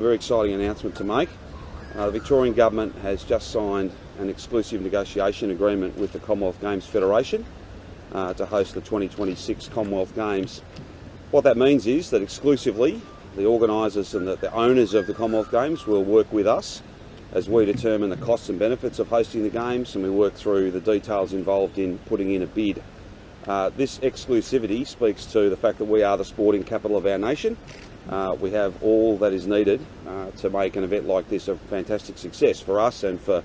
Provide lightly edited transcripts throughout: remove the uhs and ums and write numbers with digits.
A very exciting announcement to make. The Victorian Government has just signed an exclusive negotiation agreement with the Commonwealth Games Federation to host the 2026 Commonwealth Games. What that means is that exclusively the organisers and the owners of the Commonwealth Games will work with us as we determine the costs and benefits of hosting the Games, and we work through the details involved in putting in a bid. This exclusivity speaks to the fact that we are the sporting capital of our nation. We have all that is needed to make an event like this a fantastic success for us and for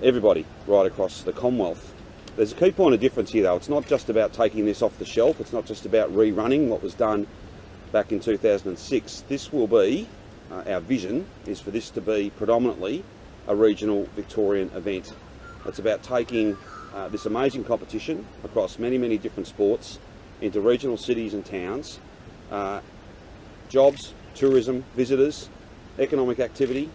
everybody right across the Commonwealth. There's a key point of difference here though. It's not just about taking this off the shelf. It's not just about rerunning what was done back in 2006. This will be, our vision is for this to be predominantly a regional Victorian event. It's about taking this amazing competition across many different sports into regional cities and towns. Jobs, tourism, visitors, economic activity,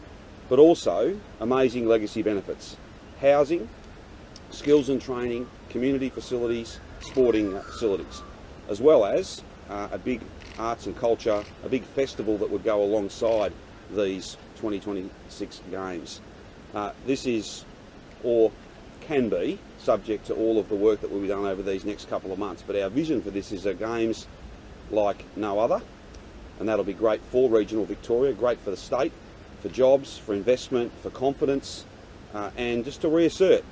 but also amazing legacy benefits. Housing, skills and training, community facilities, sporting facilities, as well as a big arts and culture, a big festival that would go alongside these 2026 Games. This is, or can be, subject to all of the work that will be done over these next couple of months, but our vision for this is a Games like no other. And that'll be great for regional Victoria, great for the state, for jobs, for investment, for confidence, and just to reassert,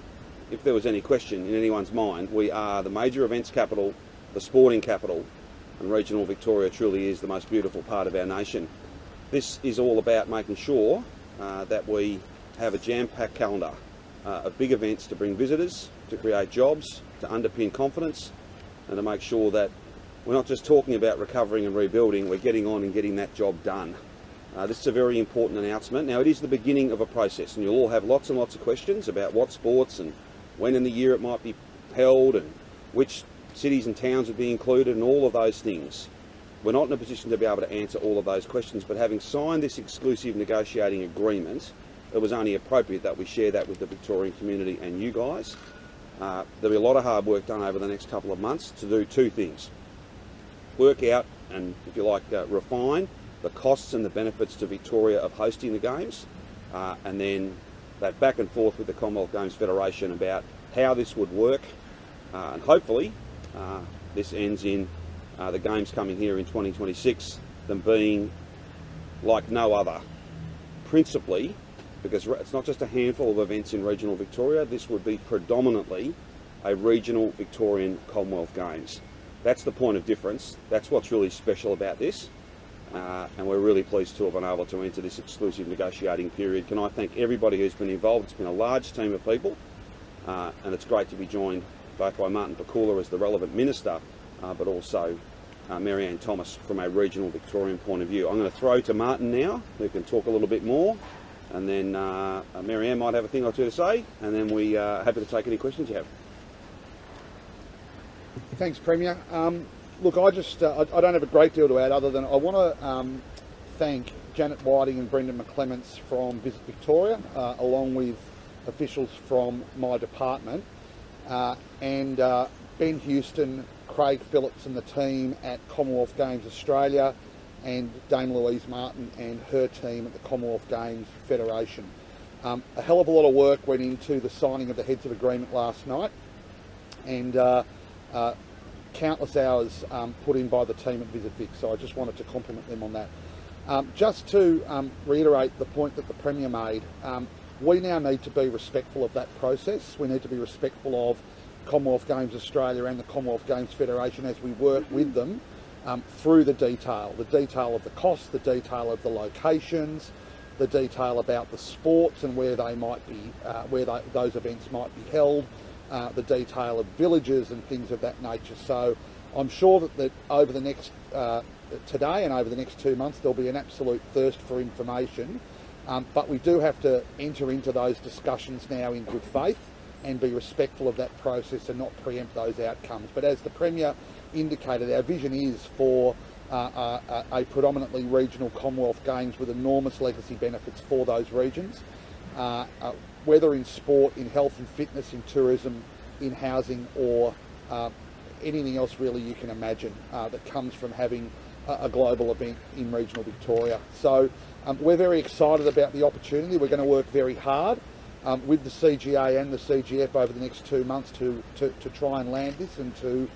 if there was any question in anyone's mind, we are the major events capital, the sporting capital, and regional Victoria truly is the most beautiful part of our nation. This is all about making sure that we have a jam-packed calendar of big events to bring visitors, to create jobs, to underpin confidence, and to make sure that we're not just talking about recovering and rebuilding, we're getting on and getting that job done. This is a very important announcement. Now, it is the beginning of a process, and you'll all have lots and lots of questions about what sports and when in the year it might be held and which cities and towns would be included and all of those things. We're not in a position to be able to answer all of those questions, but having signed this exclusive negotiating agreement, it was only appropriate that we share that with the Victorian community and you guys. There'll be a lot of hard work done over the next couple of months to do two things. Work out and, if you like, refine the costs and the benefits to Victoria of hosting the Games, and then that back and forth with the Commonwealth Games Federation about how this would work, and hopefully this ends in the Games coming here in 2026, them being like no other, principally because it's not just a handful of events in regional Victoria. This would be predominantly a regional Victorian Commonwealth Games. That's the point of difference. That's what's really special about this, and we're really pleased to have been able to enter this exclusive negotiating period. Can I thank everybody who's been involved? It's been a large team of people, and it's great to be joined both by Martin Pakula as the relevant minister, but also Mary-Ann Thomas from a regional Victorian point of view. I'm going to throw to Martin now, who can talk a little bit more, and then Mary-Ann might have a thing or two to say, and then we are happy to take any questions you have. Thanks, Premier. Look, I don't have a great deal to add other than I want to thank Janet Whiting and Brendan McClements from Visit Victoria, along with officials from my department, and Ben Houston, Craig Phillips and the team at Commonwealth Games Australia, and Dame Louise Martin and her team at the Commonwealth Games Federation. A hell of a lot of work went into the signing of the Heads of Agreement last night, and countless hours put in by the team at Visit Vic, so I just wanted to compliment them on that. Just to reiterate the point that the Premier made, we now need to be respectful of that process. We need to be respectful of Commonwealth Games Australia and the Commonwealth Games Federation as we work with them through the detail of the costs, the detail of the locations, the detail about the sports and where they might be, those events might be held, the detail of villages and things of that nature. So I'm sure that over the next, today and over the next 2 months, there'll be an absolute thirst for information, but we do have to enter into those discussions now in good faith and be respectful of that process and not preempt those outcomes. But as the Premier indicated, our vision is for a predominantly regional Commonwealth Games with enormous legacy benefits for those regions. Whether in sport, in health and fitness, in tourism, in housing, or anything else really you can imagine that comes from having a global event in regional Victoria. So we're very excited about the opportunity. We're going to work very hard with the CGA and the CGF over the next 2 months to try and land this and to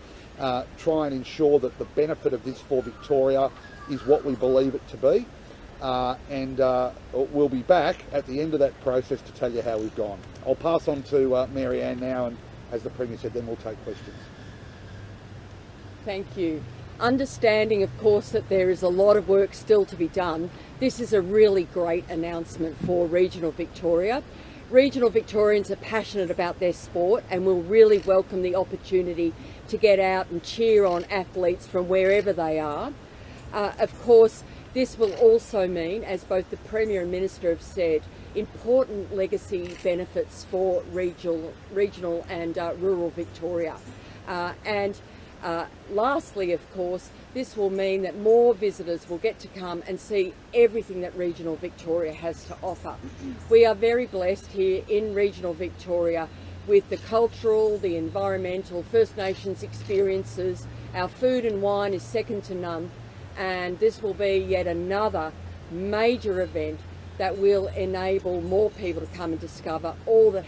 try and ensure that the benefit of this for Victoria is what we believe it to be. And we'll be back at the end of that process to tell you how we've gone. I'll pass on to Mary Ann now, and as the Premier said, then we'll take questions. Thank you. Understanding, of course, that there is a lot of work still to be done, this is a really great announcement for regional Victoria. Regional Victorians are passionate about their sport and will really welcome the opportunity to get out and cheer on athletes from wherever they are. Of course, this will also mean, as both the Premier and Minister have said, important legacy benefits for regional and rural Victoria. Lastly, of course, this will mean that more visitors will get to come and see everything that regional Victoria has to offer. We are very blessed here in regional Victoria with the cultural, the environmental, First Nations experiences. Our food and wine is second to none, and this will be yet another major event that will enable more people to come and discover all that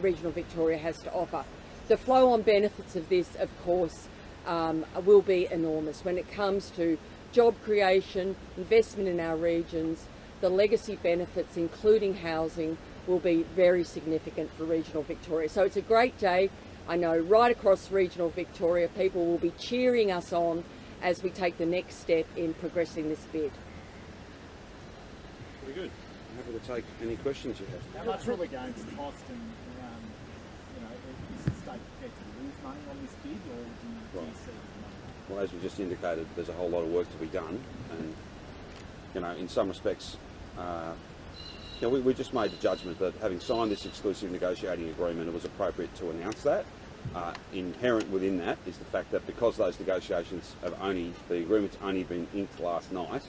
regional Victoria has to offer. The flow-on benefits of this, of course, will be enormous when it comes to job creation, investment in our regions. The legacy benefits, including housing, will be very significant for regional Victoria. So it's a great day. I know right across regional Victoria, people will be cheering us on as we take the next step in progressing this bid. Very good. I'm happy to take any questions you have. How much will the games cost, and is the state prepared to lose money on this bid, or do you see the money? Well, as we just indicated, there's a whole lot of work to be done, and in some respects, we just made the judgment that having signed this exclusive negotiating agreement, it was appropriate to announce that. Inherent within that is the fact that because those negotiations the agreement's only been inked last night,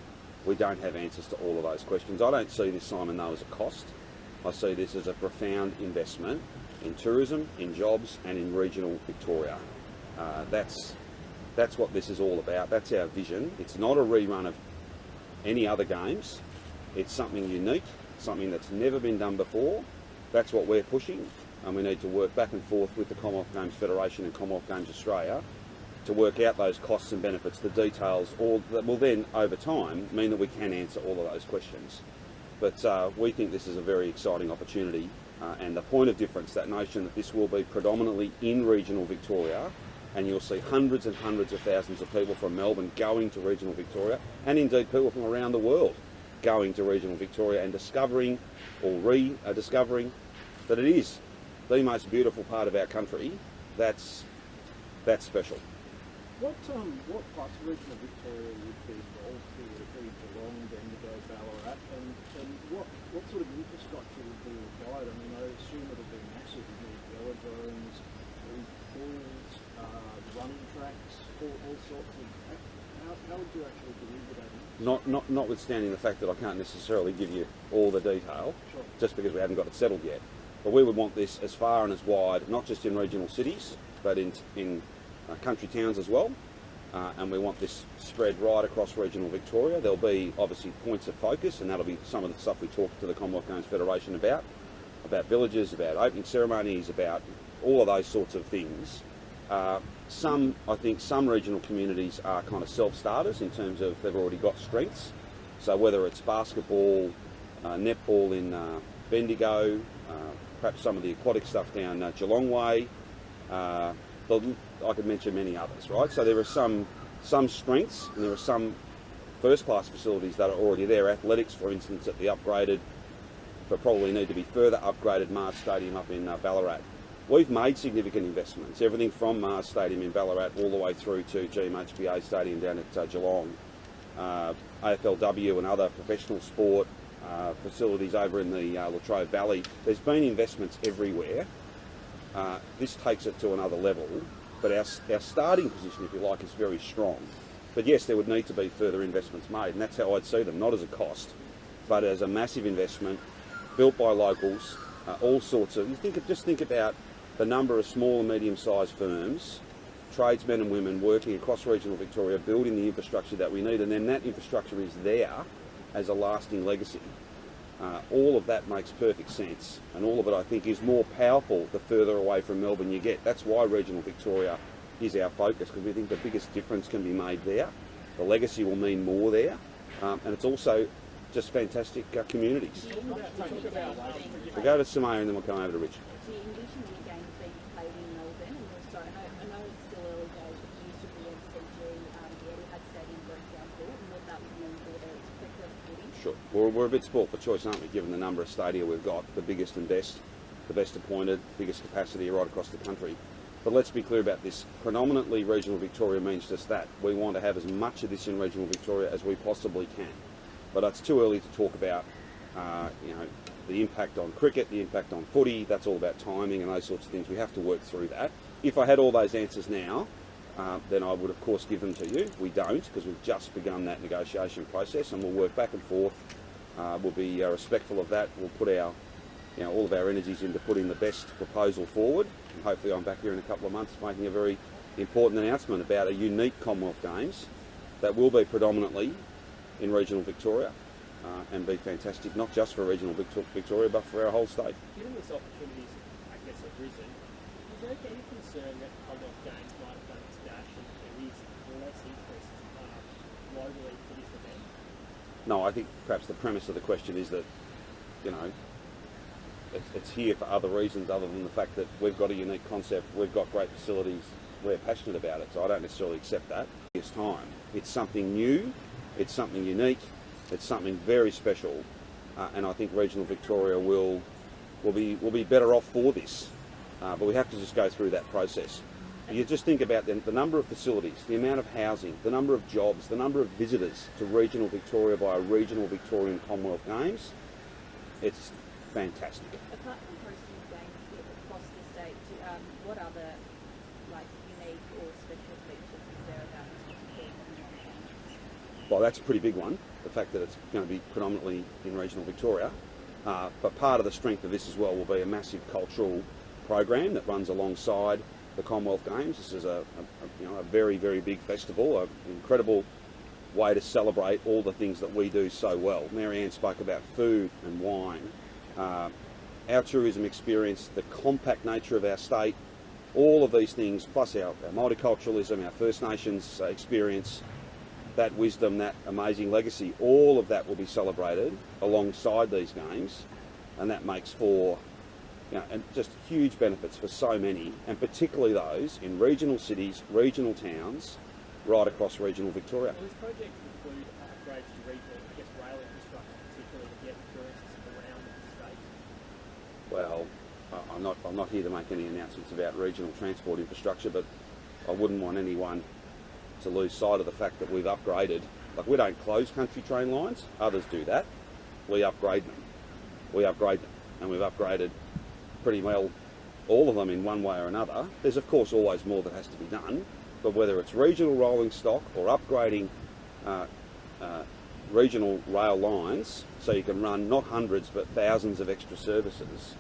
we don't have answers to all of those questions. I don't see this, Simon, though, as a cost. I see this as a profound investment in tourism, in jobs, and in regional Victoria. That's what this is all about. That's our vision. It's not a rerun of any other games. It's something unique, something that's never been done before. That's what we're pushing, and we need to work back and forth with the Commonwealth Games Federation and Commonwealth Games Australia to work out those costs and benefits, the details, all that will then, over time, mean that we can answer all of those questions. But we think this is a very exciting opportunity, and the point of difference, that notion that this will be predominantly in regional Victoria, and you'll see hundreds and hundreds of thousands of people from Melbourne going to regional Victoria, and indeed people from around the world going to regional Victoria and discovering or rediscovering that it is the most beautiful part of our country. That's special. What parts of regional Victoria would be involved here? Would it be Geelong, Bendigo, Ballarat, and what sort of infrastructure would be required? I mean, I assume it'll be massive. You need velodromes, pools, running tracks, all sorts of. How would you actually deliver that? Notwithstanding the fact that I can't necessarily give you all the detail, Sure. just because we haven't got it settled yet. But we would want this as far and as wide, not just in regional cities, but in country towns as well. And we want this spread right across regional Victoria. There'll be obviously points of focus, and that'll be some of the stuff we talked to the Commonwealth Games Federation about villages, about opening ceremonies, about all of those sorts of things. I think some regional communities are kind of self-starters in terms of they've already got strengths. So whether it's basketball, netball in Bendigo, perhaps some of the aquatic stuff down Geelong Way, I could mention many others, right? So there are some strengths, and there are some first-class facilities that are already there. Athletics, for instance, at the upgraded, but probably need to be further upgraded Mars Stadium up in Ballarat. We've made significant investments, everything from Mars Stadium in Ballarat all the way through to GMHBA Stadium down at Geelong, AFLW and other professional sport facilities over in the Latrobe Valley. There's been investments everywhere. This takes it to another level, but our starting position, if you like, is very strong. But yes, there would need to be further investments made, and that's how I'd see them, not as a cost, but as a massive investment built by locals, all sorts of. Just think about the number of small and medium-sized firms tradesmen and women working across regional Victoria, building the infrastructure that we need, and then that infrastructure is there as a lasting legacy. All of that makes perfect sense, and all of it I think is more powerful the further away from Melbourne you get. That's why regional Victoria is our focus, because we think the biggest difference can be made there. The legacy will mean more there, and it's also just fantastic communities. We'll go to Samaya and then we'll come over to Rich. Do you envision any games being played in Melbourne? And also, I know it's still early days, but it used to be MCG, the Etihad Stadium, for example, and what that would mean for whether it's quicker footing. Sure. We're a bit sport for choice, aren't we, given the number of stadia we've got, the biggest and best, the best appointed, biggest capacity right across the country. But let's be clear about this. Predominantly regional Victoria means just that. We want to have as much of this in regional Victoria as we possibly can. But it's too early to talk about, the impact on cricket, the impact on footy. That's all about timing and those sorts of things. We have to work through that. If I had all those answers now, then I would of course give them to you. We don't, because we've just begun that negotiation process, and we'll work back and forth. We'll be respectful of that. We'll put our, all of our energies into putting the best proposal forward. And hopefully I'm back here in a couple of months making a very important announcement about a unique Commonwealth Games that will be predominantly in regional Victoria, and be fantastic, not just for regional Victoria, but for our whole state. Given this opportunities, I guess, have risen, is there any concern that Commonwealth Games might have done its dash and there is less interest globally for this event? No, I think perhaps the premise of the question is that, it's here for other reasons other than the fact that we've got a unique concept, we've got great facilities, we're passionate about it, so I don't necessarily accept that. It's time. It's something new, it's something unique, it's something very special, and I think regional Victoria will be better off for this. But we have to just go through that process. You just think about the number of facilities, the amount of housing, the number of jobs, the number of visitors to regional Victoria by a regional Victorian Commonwealth Games. It's fantastic. Apart from hosting games across the state, what other unique or special features is there about this particular Commonwealth? Well, that's a pretty big one, the fact that it's going to be predominantly in regional Victoria. But part of the strength of this as well will be a massive cultural program that runs alongside the Commonwealth Games. This is a very, very big festival, an incredible way to celebrate all the things that we do so well. Marianne spoke about food and wine, our tourism experience, the compact nature of our state, all of these things, plus our multiculturalism, our First Nations experience, that wisdom, that amazing legacy, all of that will be celebrated alongside these games, and that makes for and just huge benefits for so many, and particularly those in regional cities, regional towns, right across regional Victoria. Will this project include upgrades to regional, rail infrastructure, particularly to get tourists around the state? Well, I'm not here to make any announcements about regional transport infrastructure, but I wouldn't want anyone to lose sight of the fact that we've upgraded. We don't close country train lines, others do that. We upgrade them. And we've upgraded pretty well all of them in one way or another. There's of course always more that has to be done, but whether it's regional rolling stock or upgrading regional rail lines so you can run not hundreds but thousands of extra services,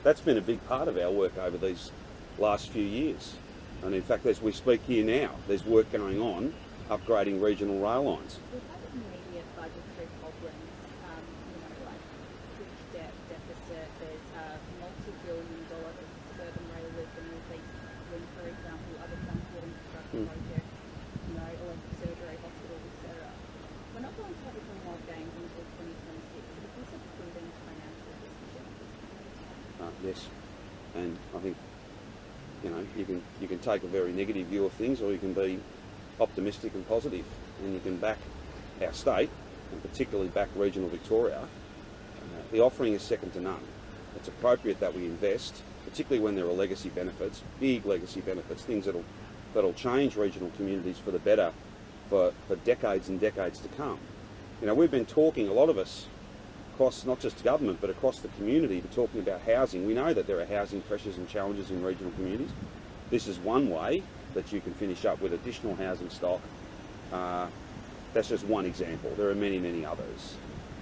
that's been a big part of our work over these last few years. And in fact, as we speak here now, there's work going on upgrading regional rail lines. We've had immediate budgetary problems, huge deficit. There's multi-billion-dollar urban rail loop and Northeast Link, for example, other transport infrastructure projects, elective surgery, hospitals, etc. We're not going to have the Commonwealth Games until 2026. Is this a prudent financial decision? Yes, and I think you can take a very negative view of things, or you can be optimistic and positive, and you can back our state, and particularly back regional Victoria. The offering is second to none. It's appropriate that we invest, particularly when there are legacy benefits, big legacy benefits, things that'll change regional communities for the better for decades and decades to come. We've been talking, a lot of us, across not just government but across the community, we're talking about housing. We know that there are housing pressures and challenges in regional communities. This is one way that you can finish up with additional housing stock. That's just one example. There are many, many others.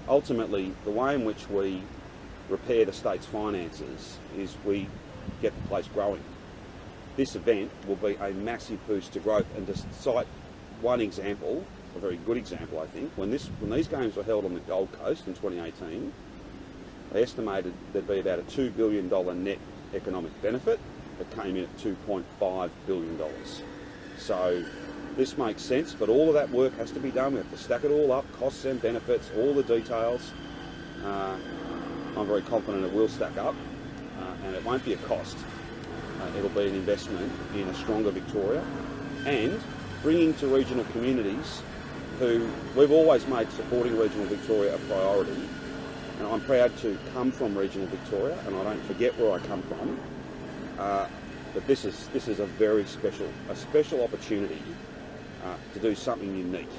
Ultimately, the way in which we repair the state's finances is we get the place growing. this event will be a massive boost to growth. And to cite one example, a very good example, I think, when these games were held on the Gold Coast in 2018, they estimated there'd be about a $2 billion net economic benefit. It came in at $2.5 billion. So this makes sense, but all of that work has to be done. We have to stack it all up, costs and benefits, all the details. I'm very confident it will stack up, and it won't be a cost. It'll be an investment in a stronger Victoria, and bringing to regional communities who we've always made supporting regional Victoria a priority. And I'm proud to come from regional Victoria, and I don't forget where I come from. But this is a very special opportunity to do something unique,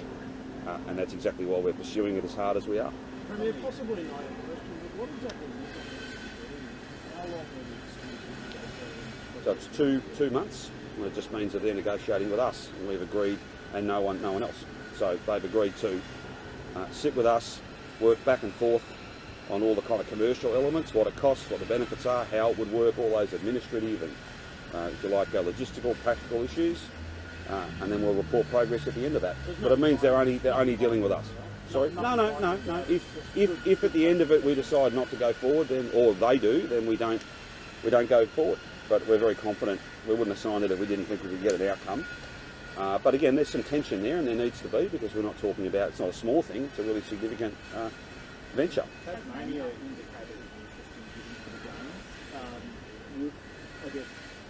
and that's exactly why we're pursuing it as hard as we are. Premier, possibly not a question, but what exactly is it? How long will the exclusive negotiating? So it's two months. And it just means that they're negotiating with us, and we've agreed, and no one else. So they've agreed to sit with us, work back and forth on all the kind of commercial elements, what it costs, what the benefits are, how it would work, all those administrative and, if you like, logistical, practical issues, and then we'll report progress at the end of that. But it means they're only dealing with us. Sorry? No. If at the end of it we decide not to go forward, then, or they do, then we don't go forward. But we're very confident. We wouldn't have signed it if we didn't think we could get an outcome. But again, there's some tension there, and there needs to be, because we're not talking about, it's not a small thing, it's a really significant venture. Tasmania indicated an interest in giving to the Games.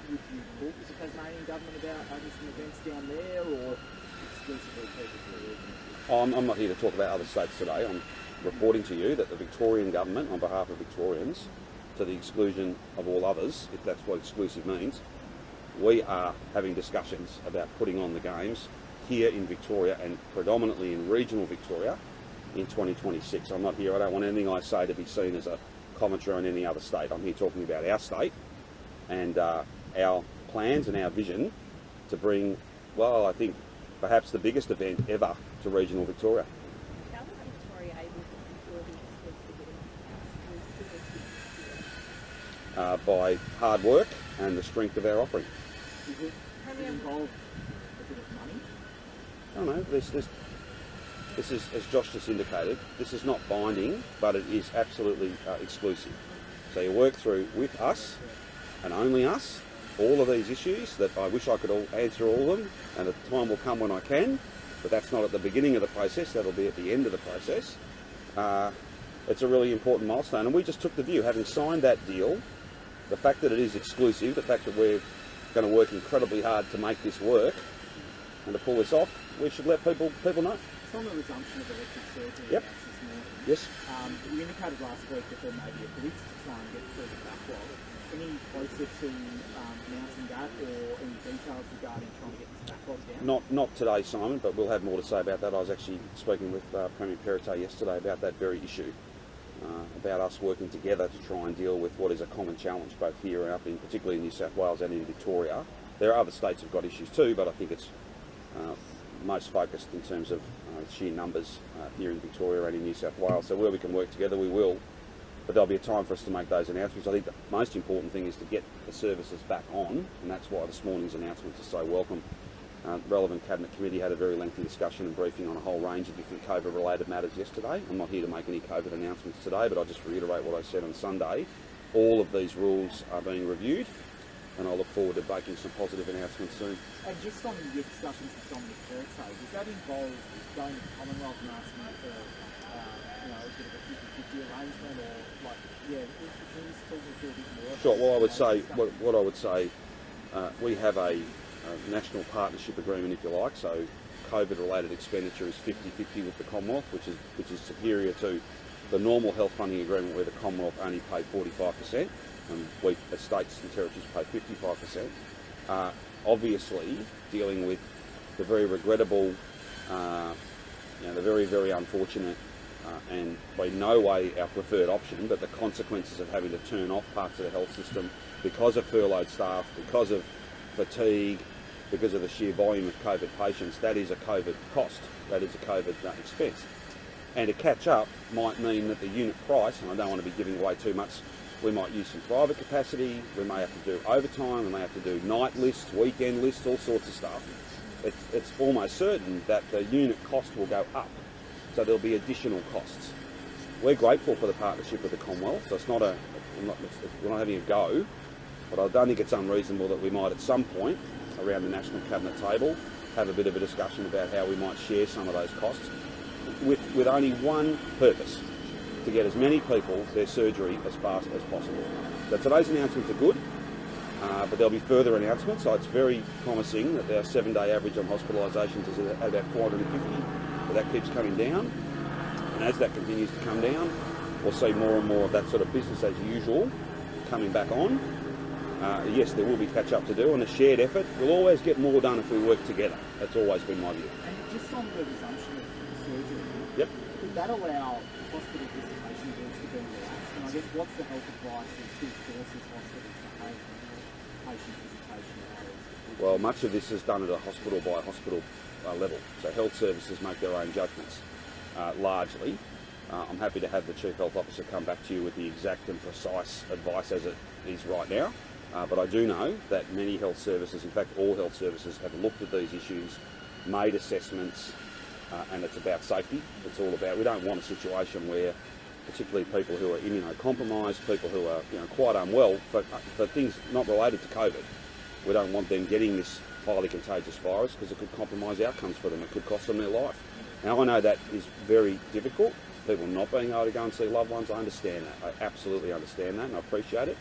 Would you talk as a Tasmanian government about having some events down there, or exclusively people for the region? I'm not here to talk about other states today. I'm reporting to you that the Victorian government, on behalf of Victorians, to the exclusion of all others, if that's what exclusive means, we are having discussions about putting on the Games here in Victoria, and predominantly in regional Victoria, in 2026. I'm not here, I don't want anything I say to be seen as a commentary on any other state. I'm here talking about our state and our plans and our vision to bring, well, I think perhaps the biggest event ever to regional Victoria. How was Victoria able to secure the exclusivity? By hard work and the strength of our offering. Does it involve a bit of money? I don't know, this is, as Josh just indicated, this is not binding, but it is absolutely exclusive. So you work through with us, and only us, all of these issues that I wish I could answer all of them, and the time will come when I can, but that's not at the beginning of the process, that'll be at the end of the process. It's a really important milestone, and we just took the view, having signed that deal, the fact that it is exclusive, the fact that we're going to work incredibly hard to make this work and to pull this off, we should let people know. On the resumption of elective surgery Yep. this morning, Yes. you indicated last week that there may be a blitz to try and get through the backlog. Any closer to announcing that, or any details regarding trying to get this backlog down? Not today, Simon, but we'll have more to say about that. I was actually speaking with Premier Perrottet yesterday about that very issue, about us working together to try and deal with what is a common challenge, both here and up in, particularly in New South Wales and in Victoria. There are other states who've got issues too, but I think it's most focused in terms of sheer numbers here in Victoria and in New South Wales. So where we can work together, we will. But there'll be a time for us to make those announcements. I think the most important thing is to get the services back on, and that's why this morning's announcements are so welcome. Relevant Cabinet Committee had a very lengthy discussion and briefing on a whole range of different COVID-related matters yesterday. I'm not here to make any COVID announcements today, but I'll just reiterate what I said on Sunday. All of these rules are being reviewed, and I look forward to making some positive announcements soon. And just on your discussions with Dominic Perrottet, does that involve going to the Commonwealth and asking for a bit of a 50-50 arrangement, or like, can you just talk me through a bit more? Sure. Well, I would say, we have a national partnership agreement, if you like. So COVID-related expenditure is 50-50 with the Commonwealth, which is superior to the normal health funding agreement where the Commonwealth only paid 45%, and we, as states and territories, pay 55%. Obviously, dealing with the very regrettable, the very, very unfortunate, and by no way our preferred option, but the consequences of having to turn off parts of the health system because of furloughed staff, because of fatigue, because of the sheer volume of COVID patients, that is a COVID cost, that is a COVID expense. And to catch up might mean that the unit price, and I don't want to be giving away too much We might use some private capacity. We may have to do overtime. We may have to do night lists, weekend lists, all sorts of stuff. It's almost certain that the unit cost will go up. So there'll be additional costs. We're grateful for the partnership with the Commonwealth. So we're not having a go, but I don't think it's unreasonable that we might at some point around the National Cabinet table have a bit of a discussion about how we might share some of those costs with only one purpose: to get as many people their surgery as fast as possible. So today's announcements are good, but there'll be further announcements. So it's very promising that our 7-day average on hospitalisations is at about 450, but that keeps coming down. And as that continues to come down, we'll see more and more of that sort of business as usual coming back on. Yes, there will be catch-up to do, and a shared effort. We'll always get more done if we work together. That's always been my view. And just on the resumption of surgery, Yep. would that allow hospital visitation rules to be relaxed? And I guess what's the health advice that still forces hospitals to have patient visitation hours? Well, much of this is done at a hospital by hospital level. So health services make their own judgments, largely. I'm happy to have the Chief Health Officer come back to you with the exact and precise advice as it is right now. But I do know that many health services, in fact all health services, have looked at these issues, made assessments, and it's about safety. It's all about, we don't want a situation where particularly people who are immunocompromised, people who are quite unwell for things not related to COVID, we don't want them getting this highly contagious virus because it could compromise outcomes for them. It could cost them their life. Now I know that is very difficult. People not being able to go and see loved ones, I understand that. I absolutely understand that and I appreciate it.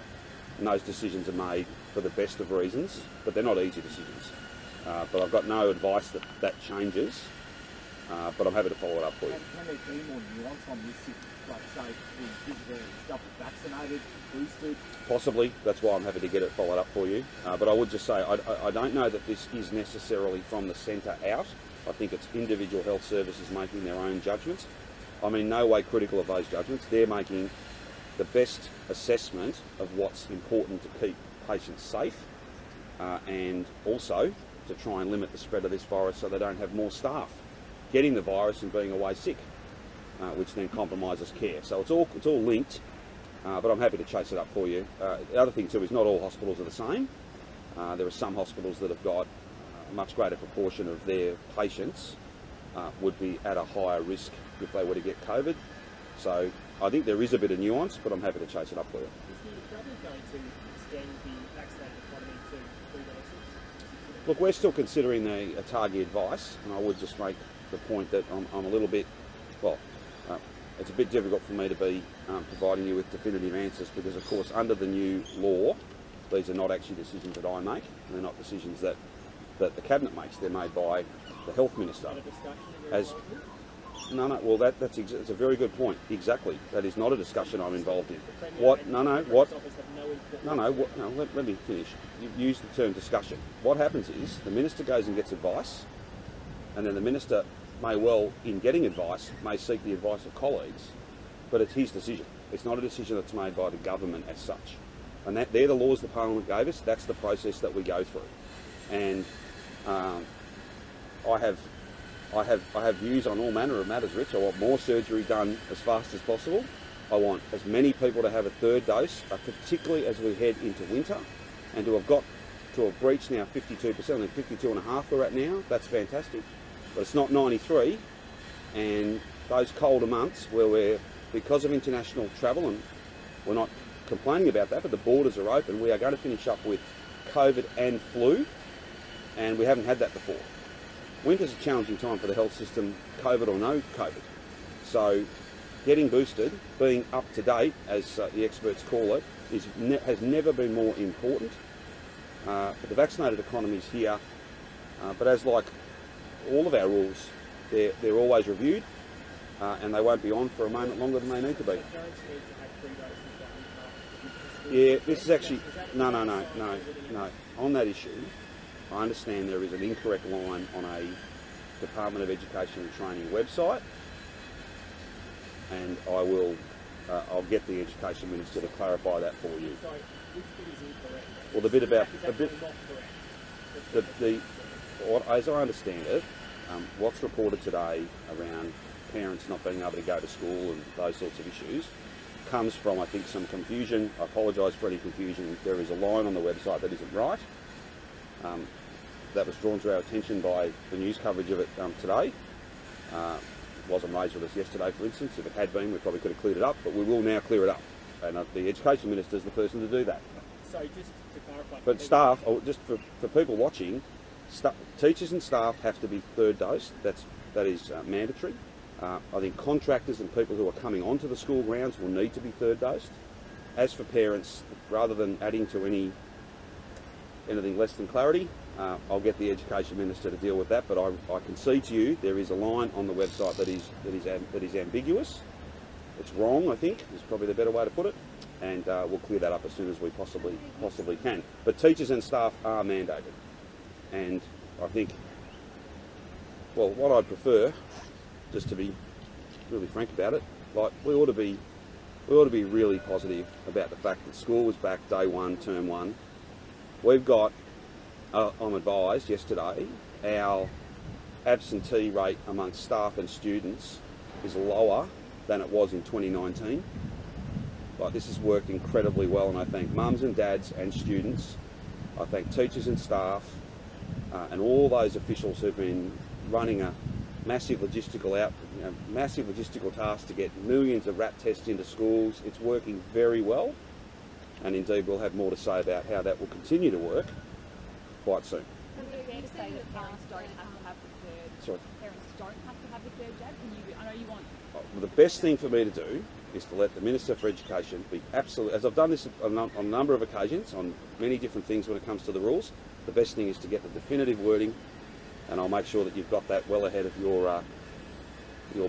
And those decisions are made for the best of reasons, but they're not easy decisions. But I've got no advice that that changes, but I'm happy to follow it up for you. Can there be more nuance on this if, like, say, the stuff is vaccinated, boosted? Possibly. That's why I'm happy to get it followed up for you. But I would just say, I don't know that this is necessarily from the centre out. I think it's individual health services making their own judgments. I'm in no way critical of those judgments. They're making the best assessment of what's important to keep patients safe and also to try and limit the spread of this virus so they don't have more staff getting the virus and being away sick, which then compromises care. So it's all linked, but I'm happy to chase it up for you. The other thing too is not all hospitals are the same. There are some hospitals that have got a much greater proportion of their patients would be at a higher risk if they were to get COVID. So I think there is a bit of nuance, but I'm happy to chase it up for you. Is the government going to extend the vaccinated economy to 3 doses? Look, we're still considering a target advice, and I would just make the point that I'm a little bit, it's a bit difficult for me to be providing you with definitive answers because, of course, under the new law, these are not actually decisions that I make, and they're not decisions that the Cabinet makes. They're made by the Health Minister. No, well, that's a very good point. Exactly, that is not a discussion I'm involved in. Let me finish. You've used the term discussion. What happens is the Minister goes and gets advice, and then the Minister may well, in getting advice, may seek the advice of colleagues, but it's his decision. It's not a decision that's made by the government as such. And they're the laws the Parliament gave us. That's the process that we go through. And I have views on all manner of matters, Rich. I want more surgery done as fast as possible. I want as many people to have a third dose, particularly as we head into winter, and to have breached now 52%, I think 52.5% we're at now. That's fantastic, but it's not 93. And those colder months where we're, because of international travel, and we're not complaining about that, but the borders are open, we are going to finish up with COVID and flu, and we haven't had that before. Winter's a challenging time for the health system, COVID or no COVID. So getting boosted, being up to date, as the experts call it, has never been more important. The vaccinated economy is here, but as like all of our rules, they're always reviewed, and they won't be on for a moment longer than they need to be. Yeah, this is actually, no. On that issue, I understand there is an incorrect line on a Department of Education and Training website, and I'll get the Education Minister to clarify that for you. Sorry, which bit is incorrect? Well, the bit about not correct. as I understand it, what's reported today around parents not being able to go to school and those sorts of issues comes from, I think, some confusion. I apologise for any confusion. There is a line on the website that isn't right. That was drawn to our attention by the news coverage of it today. Wasn't raised with us yesterday, for instance. If it had been, we probably could have cleared it up, but we will now clear it up. And the Education Minister is the person to do that. So just to clarify... But staff, or just for people watching, teachers and staff have to be third dose. That is mandatory. I think contractors and people who are coming onto the school grounds will need to be third dosed. As for parents, rather than adding to anything less than clarity, I'll get the Education Minister to deal with that, but I concede to you there is a line on the website that is ambiguous. It's wrong, I think, is probably the better way to put it, and we'll clear that up as soon as we possibly can. But teachers and staff are mandated, and I think, well, what I'd prefer, just to be really frank about it, like we ought to be really positive about the fact that school was back day one, term one. We've got, I'm advised yesterday, our absentee rate amongst staff and students is lower than it was in 2019. Like, this has worked incredibly well, and I thank mums and dads and students. I thank teachers and staff and all those officials who've been running a massive logistical task to get millions of RAT tests into schools. It's working very well, and indeed we'll have more to say about how that will continue to work quite soon. Fair to say that parents don't have to have the third. Sorry. Parents don't have to have the third jab. I know you want. Well, the best thing for me to do is to let the Minister for Education be absolute, as I've done this on a number of occasions, on many different things when it comes to the rules. The best thing is to get the definitive wording, and I'll make sure that you've got that well ahead of your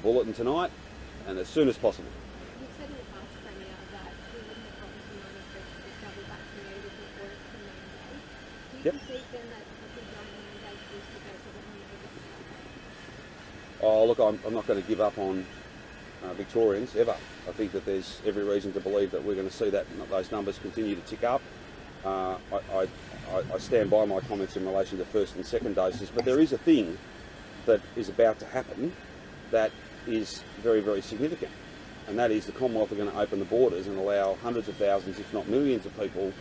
bulletin tonight, and as soon as possible. You've said in the past, Premier, that we wouldn't have gotten to 93% double vaccinated if it weren't for mandates. Do you Yep. concede then that the big non-mandate booster doses are only good? Oh, look, I'm not going to give up on Victorians ever. I think that there's every reason to believe that we're going to see those numbers continue to tick up. I stand by my comments in relation to first and second doses, but there is a thing that is about to happen that is very, very significant, and that is the Commonwealth are going to open the borders and allow hundreds of thousands, if not millions of people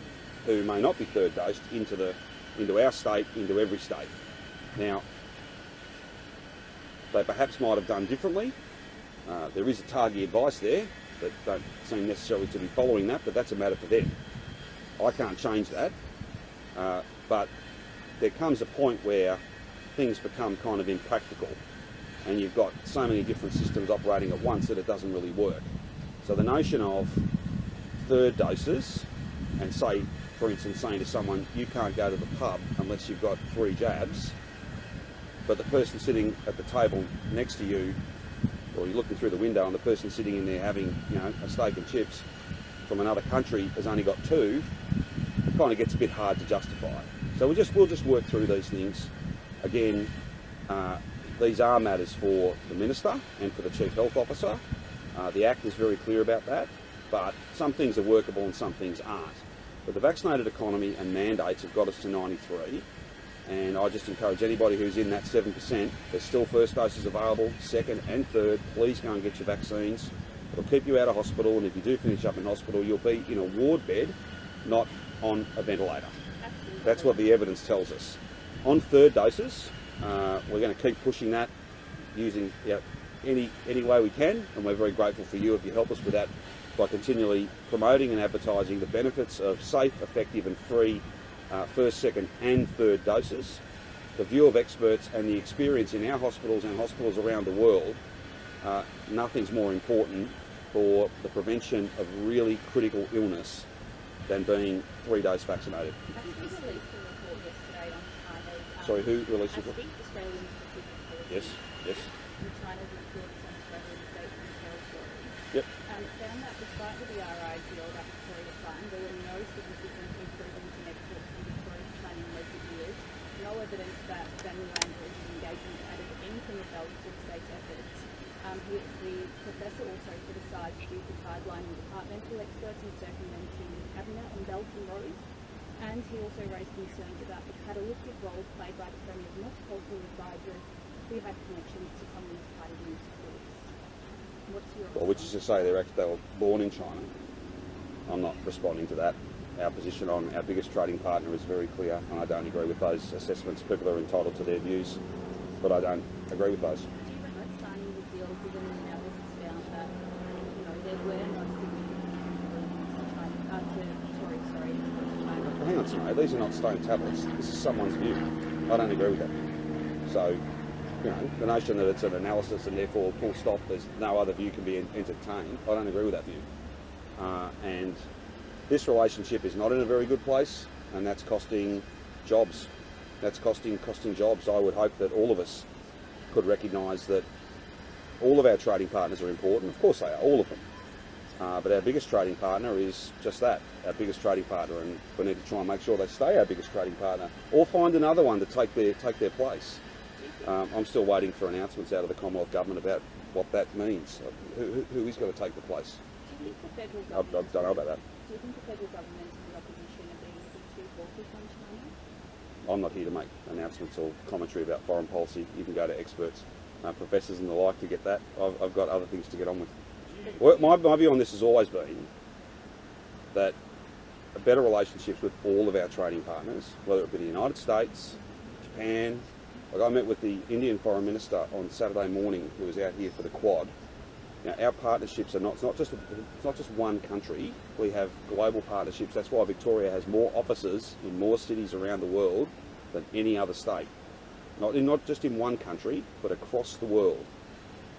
who may not be third dosed into our state, into every state. Now, they perhaps might have done differently. There is a Targi advice there that don't seem necessarily to be following that, but that's a matter for them. I can't change that, but there comes a point where things become kind of impractical, and you've got so many different systems operating at once that it doesn't really work. So the notion of third doses, and say, for instance, saying to someone, you can't go to the pub unless you've got 3 jabs, but the person sitting at the table next to you, or you're looking through the window and the person sitting in there having, a steak and chips from another country has only got 2, it kind of gets a bit hard to justify. So we'll just work through these things. Again, these are matters for the Minister and for the Chief Health Officer. The Act is very clear about that, but some things are workable and some things aren't. But the vaccinated economy and mandates have got us to 93, and I just encourage anybody who's in that 7%, there's still first doses available, second and third, please go and get your vaccines. It'll keep you out of hospital, and if you do finish up in hospital, you'll be in a ward bed, not on a ventilator. That's what the evidence tells us. On third doses, we're going to keep pushing that using any way we can, and we're very grateful for you if you help us with that by continually promoting and advertising the benefits of safe, effective and free first, second and third doses. The view of experts and the experience in our hospitals and hospitals around the world, nothing's more important for the prevention of really critical illness than being 3-dose vaccinated. Sorry, who released it? Yes, yes. China's influence on Australian states and territories. Yep. Found that despite the BRI deal that Victoria signed, there were no significant improvements in exports from Victoria to China in recent years. No evidence that family language and engagement added anything of value to the state's efforts. The professor also criticised the hardlining departmental experts in circumventing cabinet on Belt and Road, and he also raised concerns about the catalytic role played by the Premier's multicultural advisors who had connections to Communist Party ministers. What's your Well, which is to say they were born in China. I'm not responding to that. Our position on our biggest trading partner is very clear, and I don't agree with those assessments. People are entitled to their views, but I don't agree with those. Do you regret signing the deal given the analysis found that there were no significant to China? Hang on, Sino, these are not stone tablets. This is someone's view. I don't agree with that. So, the notion that it's an analysis and therefore full stop, there's no other view can be entertained, I don't agree with that view. And this relationship is not in a very good place, and that's costing jobs. That's costing jobs. I would hope that all of us could recognise that all of our trading partners are important. Of course they are, all of them. But our biggest trading partner is just that, our biggest trading partner, and we need to try and make sure they stay our biggest trading partner, or find another one to take their place. I'm still waiting for announcements out of the Commonwealth Government about what that means. Who is going to take the place? Do you think the federal I government? don't know about that. Do you think the federal government and the opposition are being a bit too hawkish on China? I'm not here to make announcements or commentary about foreign policy. You can go to experts, professors and the like to get that. I've got other things to get on with. Well, my view on this has always been that better relationships with all of our trading partners, whether it be the United States, Japan. Like I met with the Indian Foreign Minister on Saturday morning, who was out here for the Quad. Now, our partnerships are it's not just one country. We have global partnerships. That's why Victoria has more offices in more cities around the world than any other state. Not just in one country, but across the world.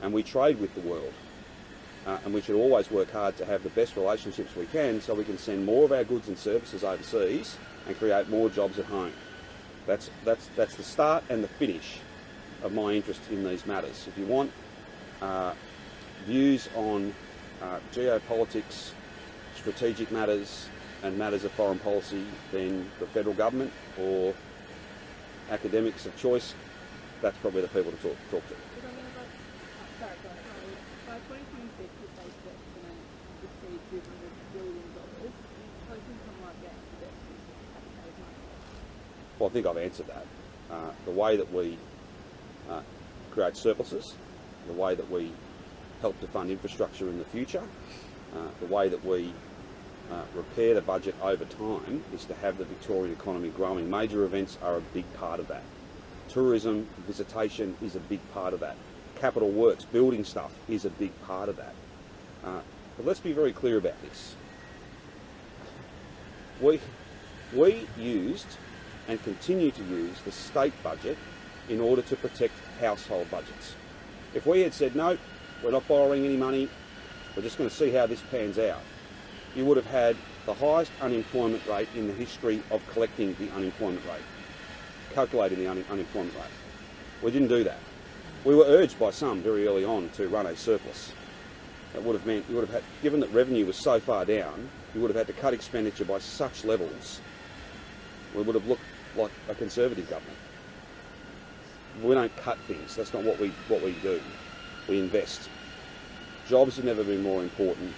And we trade with the world. And we should always work hard to have the best relationships we can so we can send more of our goods and services overseas and create more jobs at home. That's the start and the finish of my interest in these matters. If you want views on geopolitics, strategic matters and matters of foreign policy, then the federal government or academics of choice, that's probably the people to talk to. Sorry, go ahead. By 2026, the state's debt is going to exceed $200 billion. Hoping Commonwealth Games to debt taxpayers' money. Well, I think I've answered that. The way that we create surpluses, the way that we help to fund infrastructure in the future, the way that we repair the budget over time is to have the Victorian economy growing. Major events are a big part of that. Tourism, visitation is a big part of that. Capital works, building stuff is a big part of that. But let's be very clear about this. We used and continue to use the state budget in order to protect household budgets. If we had said, no, we're not borrowing any money, we're just going to see how this pans out, you would have had the highest unemployment rate in the history of collecting the unemployment rate, calculating the unemployment rate. We didn't do that. We were urged by some very early on to run a surplus. That would have meant you would have had, given that revenue was so far down, you would have had to cut expenditure by such levels. We would have looked like a Conservative government. We don't cut things. That's not what we do. We invest. Jobs have never been more important.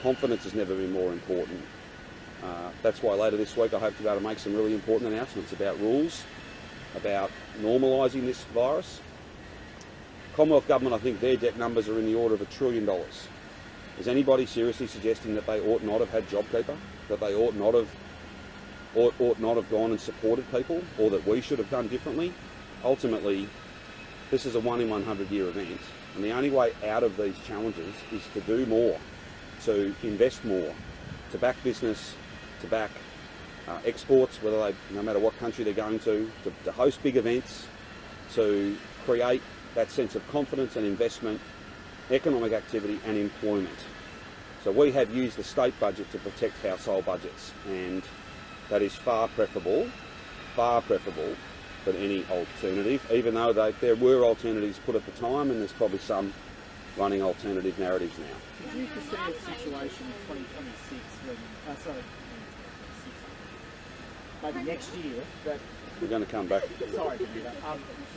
Confidence has never been more important. That's why later this week I hope to be able to make some really important announcements about rules, about normalising this virus. Commonwealth Government, I think their debt numbers are in the order of $1 trillion. Is anybody seriously suggesting that they ought not have had JobKeeper? That they ought not have gone and supported people, or that we should have done differently? Ultimately, this is a 1 in 100 year event, and the only way out of these challenges is to do more, to invest more, to back business, to back exports, no matter what country they're going to host big events, to create that sense of confidence and investment, economic activity and employment. So we have used the state budget to protect household budgets, and that is far preferable than any alternative, even though there were alternatives put at the time, and there's probably some running alternative narratives now. Do you foresee a situation in 2026 when, maybe next year, that We're going to come back. sorry,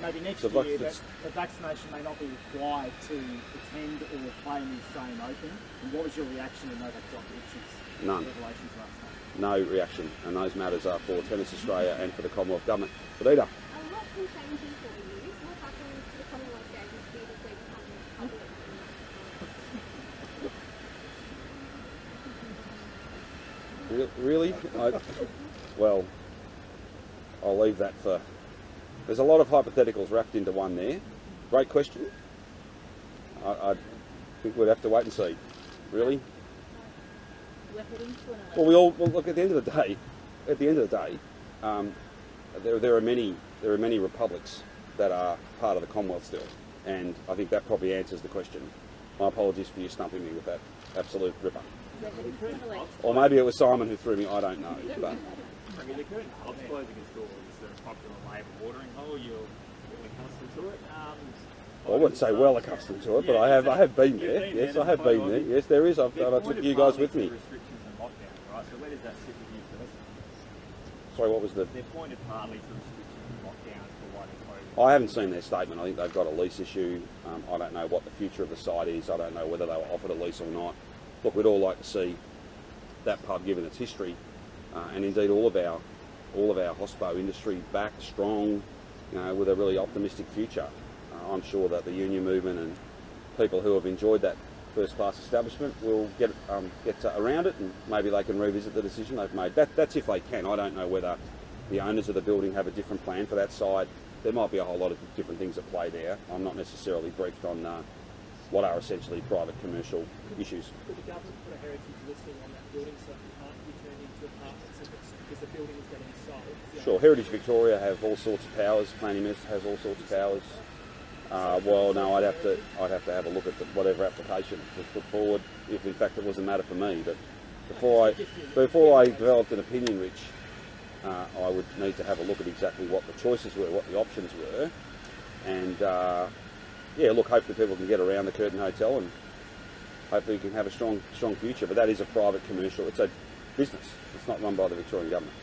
maybe next So year that's- that vaccination may not be required to attend or play in the Australian Open? And what was your reaction to Novak Djokovic's None. revelations last night? No reaction, and those matters are for Tennis Australia and for the Commonwealth Government. But Ida, What can change in 4 years? What happens to the Commonwealth Games if they become public? Really? Well, I'll leave that for... There's a lot of hypotheticals wrapped into one there. Great question. I think we'd have to wait and see. Really? We're heading to an Well, look, at the end of the day, there are many republics that are part of the Commonwealth still, and I think that probably answers the question. My apologies for you stumping me with that absolute ripper. we're heading to an election. Or maybe it was Simon who threw me, I don't know. But I mean, the current pubs closing its doors is a popular Labor watering hole. You're accustomed to it. I wouldn't say well accustomed to it, but I have been there. Yes, I have been there. Yes, there is. I took you guys with me. Restrictions and lockdown, right? So where does that sit with you personally? Sorry, what was the... They're pointed partly to restrictions and lockdowns for why they're closing. I haven't seen their statement. I think they've got a lease issue. I don't know what the future of the site is. I don't know whether they were offered a lease or not. Look, we'd all like to see that pub, given its history, and indeed all of our hospo industry back strong, with a really optimistic future. I'm sure that the union movement and people who have enjoyed that first-class establishment will get around it, and maybe they can revisit the decision they've made. That's if they can. I don't know whether the owners of the building have a different plan for that site. There might be a whole lot of different things at play there. I'm not necessarily briefed on what are essentially private commercial issues. Could the government put a heritage listing on that building so it can't be turned into apartments because the building is going to be sold? Sure, Heritage Victoria have all sorts of powers. Planning Minister has all sorts of powers. Well, no, I'd have to have a look at whatever application was put forward, if in fact it was a matter for me. But before I developed an opinion, Rich, I would need to have a look at exactly what the choices were, what the options were, and look, hopefully people can get around the Curtin Hotel, and hopefully we can have a strong future. But that is a private commercial; it's a business. It's not run by the Victorian government.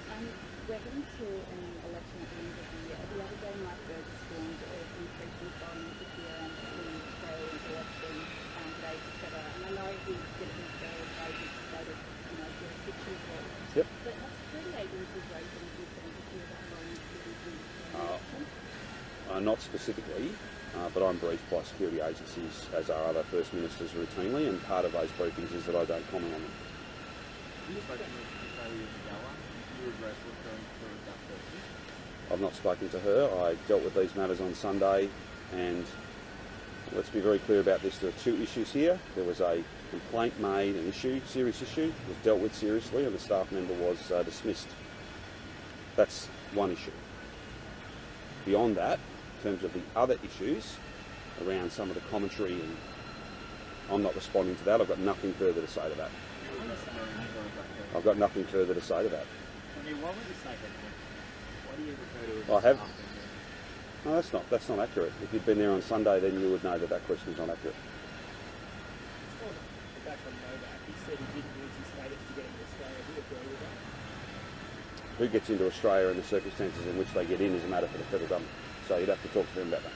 We're heading to an election at the end of the year. The other day, Mike Burgess warned of increasing foreign interference in Australian elections, debates, etc. And I know he did it himself, so he stated, jurisdiction laws. Yep. But have security agencies raised any concerns with you about foreign interference in elections? Not specifically, but I'm briefed by security agencies, as are other First Ministers routinely, and part of those briefings is that I don't comment on them. I've not spoken to her. I dealt with these matters on Sunday, and let's be very clear about this. There are two issues here. There was a complaint made, an issue, serious issue, was dealt with seriously, and the staff member was dismissed. That's one issue. Beyond that, in terms of the other issues around some of the commentary, and I'm not responding to that. I've got nothing further to say to that. I've got nothing further to say to that. Why would you say that? Why do you refer to it I as have. staff? No, that's not accurate. If you'd been there on Sunday, then you would know that question is not accurate. Back on Novak, he said he didn't use his status to get into Australia. Do you agree with that? Who gets into Australia and the circumstances in which they get in is a matter for the federal government. So you'd have to talk to them about that.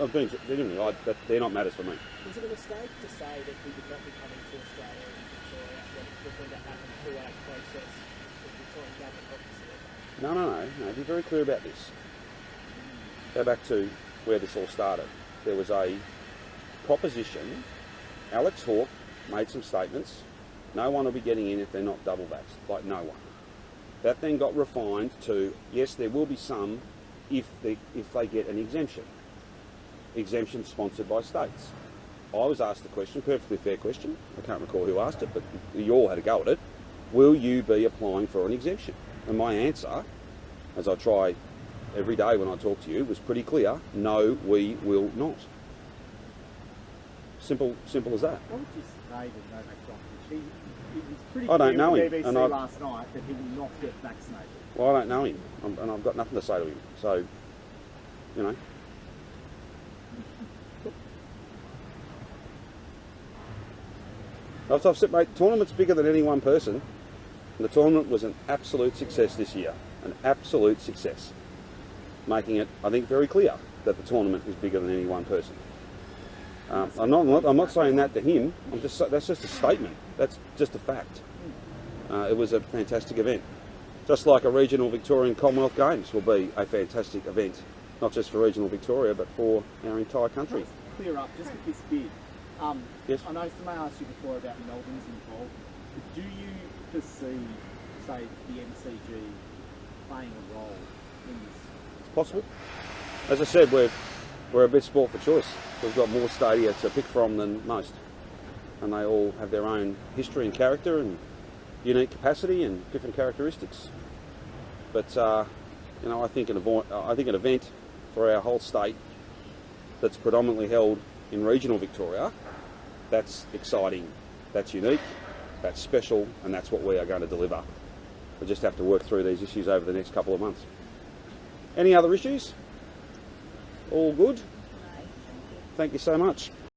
I'm being genuinely, they're not matters for me. Was it a mistake to say that he would not be coming to Australia and Victoria, that it was going to happen through our process with the Victorian government officer? No. Be very clear about this. Go back to where this all started. There was a proposition. Alex Hawke made some statements. No one will be getting in if they're not double vaxxed. Like no one. That then got refined to, yes, there will be some if they get an exemption. Exemption sponsored by states. I was asked the question, perfectly fair question. I can't recall who asked it, but you all had a go at it. Will you be applying for an exemption? And my answer, as I try every day when I talk to you, was pretty clear. No, we will not. Simple as that. What would you say to Novak Djokovic? It was pretty I don't clear know on him, BBC and last night that he will not get vaccinated. Well, I don't know him, and I've got nothing to say to him. So, I've said, mate, the tournament's bigger than any one person, and the tournament was an absolute success this year. An absolute success. Making it, I think, very clear that the tournament is bigger than any one person. I'm not saying that to him. That's just a statement. That's just a fact. It was a fantastic event. Just like a regional Victorian Commonwealth Games will be a fantastic event, not just for regional Victoria, but for our entire country. Let's clear up, just with this bid. Yes. I know somebody asked you before about Melbourne's involvement. Do you to see, say, the MCG playing a role in this? It's possible. As I said, we're a bit sport for choice. We've got more stadia to pick from than most, and they all have their own history and character and unique capacity and different characteristics. But you know, I think an event for our whole state that's predominantly held in regional Victoria, that's exciting, that's unique, that's special, and that's what we are going to deliver. We just have to work through these issues over the next couple of months. Any other issues? All good? Thank you so much.